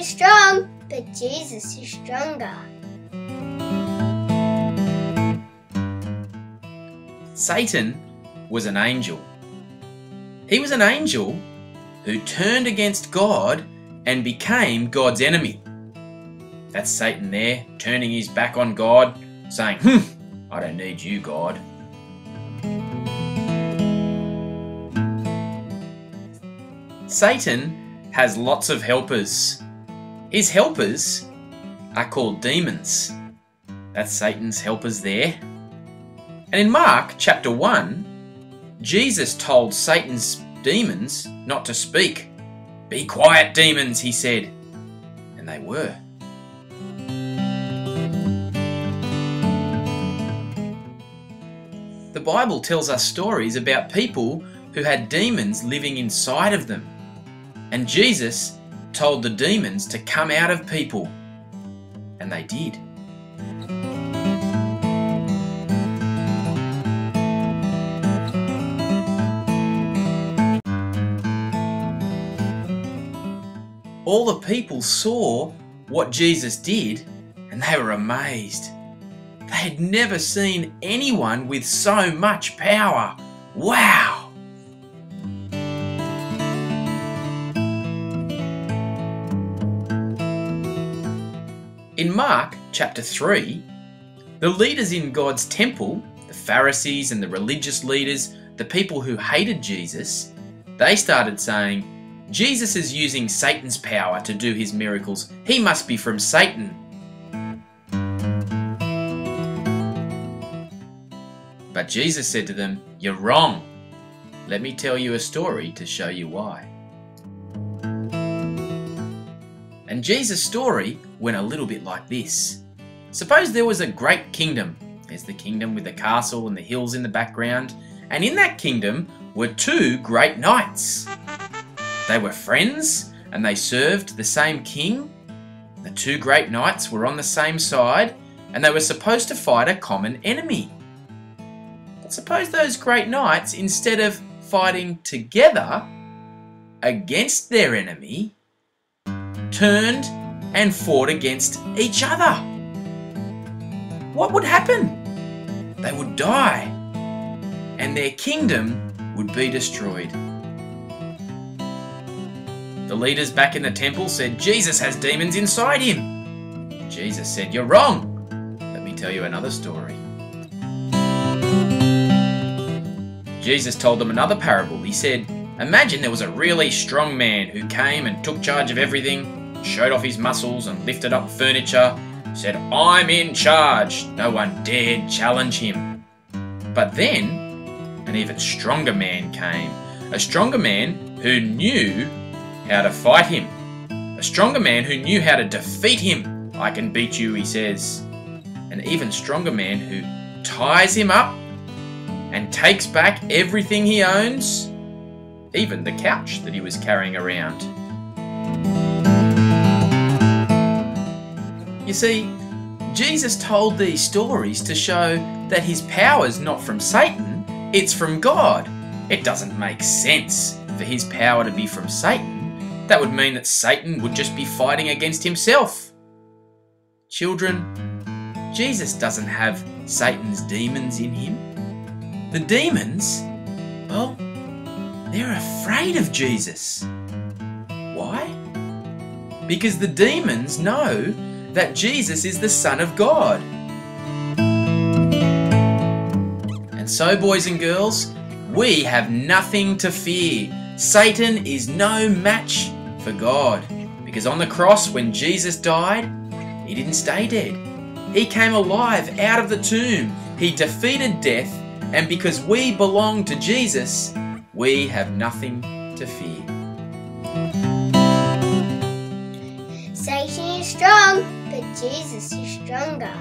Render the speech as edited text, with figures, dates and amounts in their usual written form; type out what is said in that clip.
is strong, but Jesus is stronger. Satan was an angel. He was an angel who turned against God and became God's enemy. That's Satan there, turning his back on God, saying, I don't need you, God. Satan has lots of helpers. His helpers are called demons. That's Satan's helpers there. And in Mark chapter 1, Jesus told Satan's demons not to speak. "Be quiet, demons," he said. And they were. The Bible tells us stories about people who had demons living inside of them. And Jesus told the demons to come out of people. And they did. All the people saw what Jesus did and they were amazed. They had never seen anyone with so much power. Wow! In Mark chapter 3, the leaders in God's temple, the Pharisees and the religious leaders, the people who hated Jesus, they started saying, "Jesus is using Satan's power to do his miracles. He must be from Satan." But Jesus said to them, "You're wrong. Let me tell you a story to show you why." And Jesus' story went a little bit like this. Suppose there was a great kingdom. There's the kingdom with the castle and the hills in the background. And in that kingdom were two great knights. They were friends and they served the same king. The two great knights were on the same side and they were supposed to fight a common enemy. But suppose those great knights, instead of fighting together against their enemy, turned and fought against each other. What would happen? They would die and their kingdom would be destroyed. The leaders back in the temple said, "Jesus has demons inside him." Jesus said, "You're wrong. Let me tell you another story." Jesus told them another parable. He said, "Imagine there was a really strong man who came and took charge of everything, showed off his muscles and lifted up furniture, said, 'I'm in charge.' No one dared challenge him. But then an even stronger man came, a stronger man who knew how to fight him, a stronger man who knew how to defeat him. 'I can beat you,' he says. An even stronger man who ties him up and takes back everything he owns, even the couch that he was carrying around." You see, Jesus told these stories to show that his power's not from Satan, it's from God. It doesn't make sense for his power to be from Satan. That would mean that Satan would just be fighting against himself. Children, Jesus doesn't have Satan's demons in him. The demons, well, they're afraid of Jesus. Why? Because the demons know that Jesus is the Son of God. And so, boys and girls, we have nothing to fear. Satan is no match for God. Because on the cross, when Jesus died, he didn't stay dead. He came alive out of the tomb. He defeated death. And because we belong to Jesus, we have nothing to fear. Satan is strong, but Jesus is stronger.